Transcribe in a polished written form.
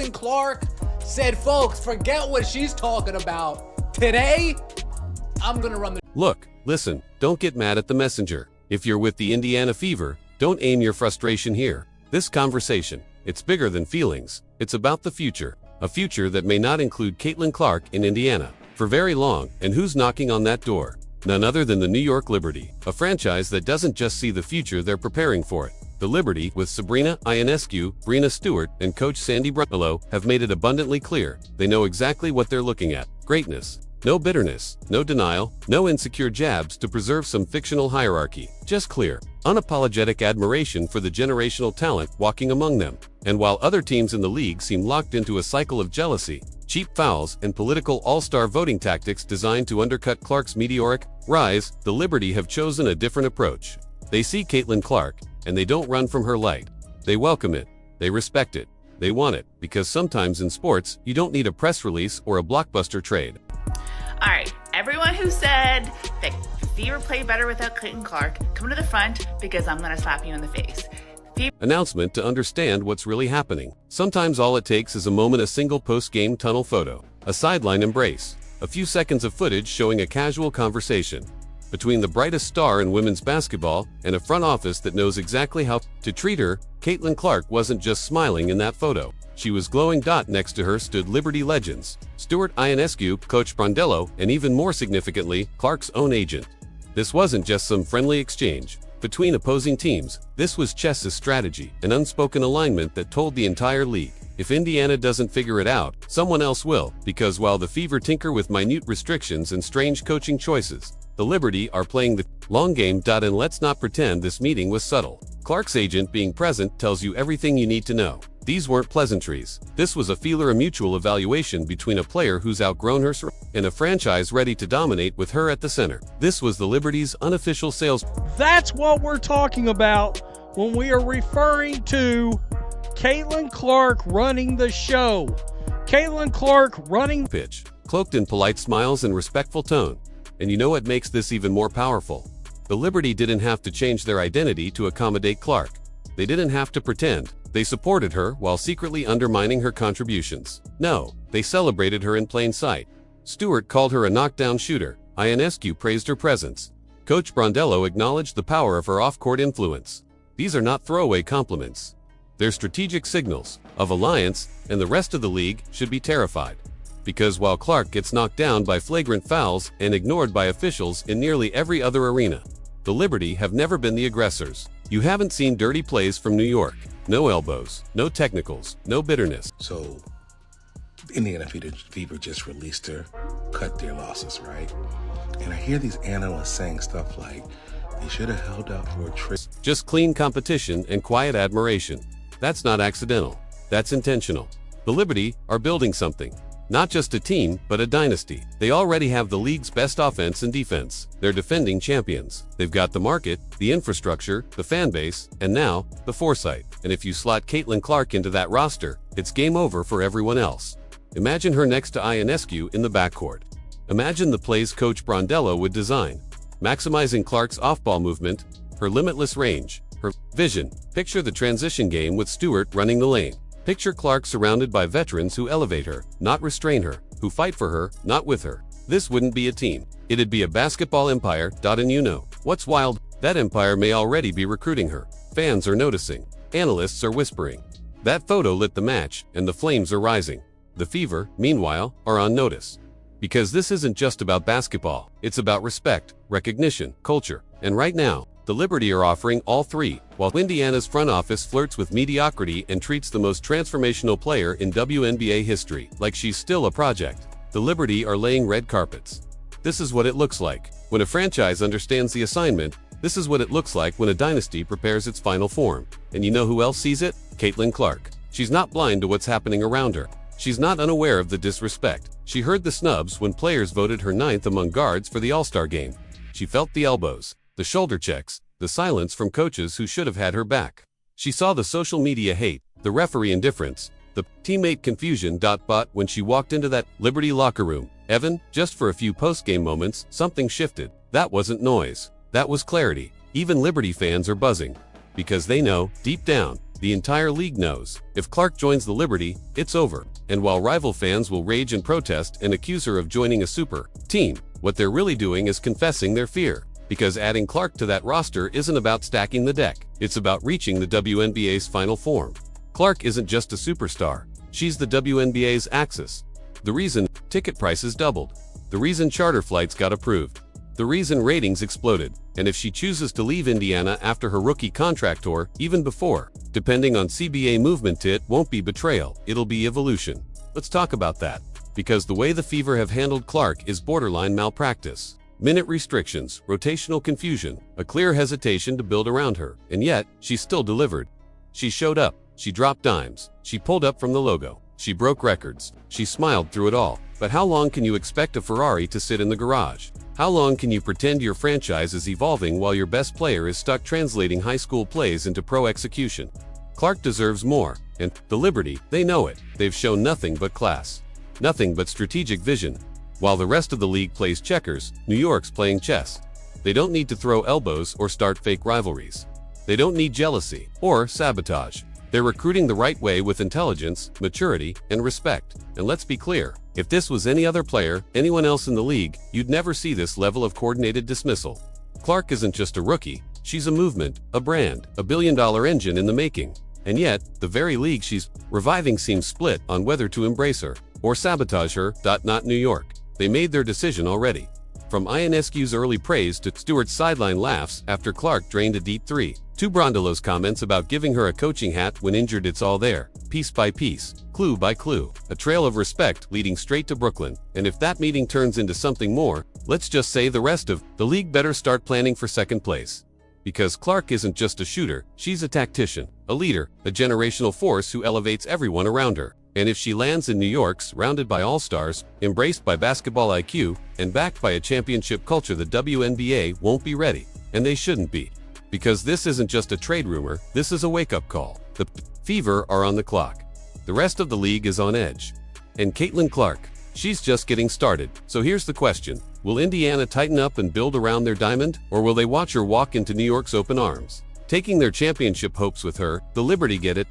Caitlin Clark said, folks, forget what she's talking about. Today, I'm gonna run the... Look, listen, don't get mad at the messenger. If you're with the Indiana Fever, don't aim your frustration here. This conversation, it's bigger than feelings. It's about the future. A future that may not include Caitlin Clark in Indiana for very long. And who's knocking on that door? None other than the New York Liberty, a franchise that doesn't just see the future, they're preparing for it. The Liberty, with Sabrina Ionescu, Breanna Stewart, and Coach Sandy Brondello, have made it abundantly clear they know exactly what they're looking at. Greatness. No bitterness, no denial, no insecure jabs to preserve some fictional hierarchy. Just clear, unapologetic admiration for the generational talent walking among them. And while other teams in the league seem locked into a cycle of jealousy, cheap fouls, and political all-star voting tactics designed to undercut Clark's meteoric rise, the Liberty have chosen a different approach. They see Caitlin Clark, and they don't run from her light. They welcome it. They respect it. They want it, because sometimes in sports, you don't need a press release or a blockbuster trade. All right, everyone who said that Fever played better without Caitlin Clark, come to the front because I'm going to slap you in the face. Announcement to understand what's really happening. Sometimes all it takes is a moment, a single post-game tunnel photo, a sideline embrace, a few seconds of footage showing a casual conversation between the brightest star in women's basketball and a front office that knows exactly how to treat her. Caitlin Clark wasn't just smiling in that photo. She was glowing. Next to her stood Liberty legends, Stewart, Ionescu, Coach Brondello, and even more significantly, Clark's own agent. This wasn't just some friendly exchange between opposing teams. This was chess' strategy, an unspoken alignment that told the entire league, if Indiana doesn't figure it out, someone else will, because while the Fever tinker with minute restrictions and strange coaching choices, the Liberty are playing the long game. And let's not pretend this meeting was subtle. Clark's agent being present tells you everything you need to know. These weren't pleasantries. This was a feeler, a mutual evaluation between a player who's outgrown her and a franchise ready to dominate with her at the center. This was the Liberty's unofficial sales. That's what we're talking about when we are referring to Caitlin Clark running the show. Caitlin Clark running pitch, cloaked in polite smiles and respectful tone. And you know what makes this even more powerful? The Liberty didn't have to change their identity to accommodate Clark. They didn't have to pretend they supported her while secretly undermining her contributions. No, they celebrated her in plain sight. Stewart called her a knockdown shooter. Ionescu praised her presence. Coach Brondello acknowledged the power of her off-court influence. These are not throwaway compliments. They're strategic signals of alliance, and the rest of the league should be terrified. Because while Clark gets knocked down by flagrant fouls and ignored by officials in nearly every other arena, the Liberty have never been the aggressors. You haven't seen dirty plays from New York. No elbows, no technicals, no bitterness. So, Indiana Fever just released her, cut their losses, right? And I hear these analysts saying stuff like, they should have held out for a trip. Just clean competition and quiet admiration. That's not accidental. That's intentional. The Liberty are building something. Not just a team, but a dynasty. They already have the league's best offense and defense. They're defending champions. They've got the market, the infrastructure, the fan base, and now, the foresight. And if you slot Caitlin Clark into that roster, it's game over for everyone else. Imagine her next to Ionescu in the backcourt. Imagine the plays Coach Brondello would design, maximizing Clark's off-ball movement, her limitless range, her vision. Picture the transition game with Stewart running the lane. Picture Clark surrounded by veterans who elevate her, not restrain her, who fight for her, not with her. This wouldn't be a team. It'd be a basketball empire. And you know what's wild? That empire may already be recruiting her. Fans are noticing. Analysts are whispering. That photo lit the match, and the flames are rising. The Fever, meanwhile, are on notice. Because this isn't just about basketball. It's about respect, recognition, culture. And right now, the Liberty are offering all three, while Indiana's front office flirts with mediocrity and treats the most transformational player in WNBA history like she's still a project. The Liberty are laying red carpets. This is what it looks like when a franchise understands the assignment. This is what it looks like when a dynasty prepares its final form. And you know who else sees it? Caitlin Clark. She's not blind to what's happening around her. She's not unaware of the disrespect. She heard the snubs when players voted her 9th among guards for the All-Star game. She felt the elbows, the shoulder checks, the silence from coaches who should have had her back. She saw the social media hate, the referee indifference, the teammate confusion. But when she walked into that Liberty locker room, Evan, just for a few post-game moments, something shifted. That wasn't noise. That was clarity. Even Liberty fans are buzzing. Because they know, deep down, the entire league knows. If Clark joins the Liberty, it's over. And while rival fans will rage and protest and accuse her of joining a super team, what they're really doing is confessing their fear. Because adding Clark to that roster isn't about stacking the deck. It's about reaching the WNBA's final form. Clark isn't just a superstar. She's the WNBA's axis. The reason ticket prices doubled. The reason charter flights got approved. The reason ratings exploded. And if she chooses to leave Indiana after her rookie contract or even before, depending on CBA movement, it won't be betrayal, it'll be evolution. Let's talk about that. Because the way the Fever have handled Clark is borderline malpractice. Minute restrictions, rotational confusion, a clear hesitation to build around her, and yet, she still delivered. She showed up, she dropped dimes, she pulled up from the logo, she broke records, she smiled through it all. But how long can you expect a Ferrari to sit in the garage? How long can you pretend your franchise is evolving while your best player is stuck translating high school plays into pro execution? Clark deserves more, and the Liberty, they know it. They've shown nothing but class. Nothing but strategic vision. While the rest of the league plays checkers, New York's playing chess. They don't need to throw elbows or start fake rivalries. They don't need jealousy or sabotage. They're recruiting the right way with intelligence, maturity, and respect. And let's be clear, if this was any other player, anyone else in the league, you'd never see this level of coordinated dismissal. Clark isn't just a rookie, she's a movement, a brand, a billion-dollar engine in the making. And yet, the very league she's reviving seems split on whether to embrace her or sabotage her. Not New York. They made their decision already. From Ionescu's early praise to Stewart's sideline laughs after Clark drained a deep three, to Brondello's comments about giving her a coaching hat when injured, it's all there, piece by piece, clue by clue, a trail of respect leading straight to Brooklyn. And if that meeting turns into something more, let's just say the rest of the league better start planning for second place. Because Clark isn't just a shooter, she's a tactician, a leader, a generational force who elevates everyone around her. And if she lands in New York, surrounded by all-stars, embraced by basketball IQ, and backed by a championship culture, the WNBA won't be ready. And they shouldn't be. Because this isn't just a trade rumor, this is a wake-up call. The Fever are on the clock. The rest of the league is on edge. And Caitlin Clark, she's just getting started. So here's the question. Will Indiana tighten up and build around their diamond? Or will they watch her walk into New York's open arms? Taking their championship hopes with her, the Liberty get it.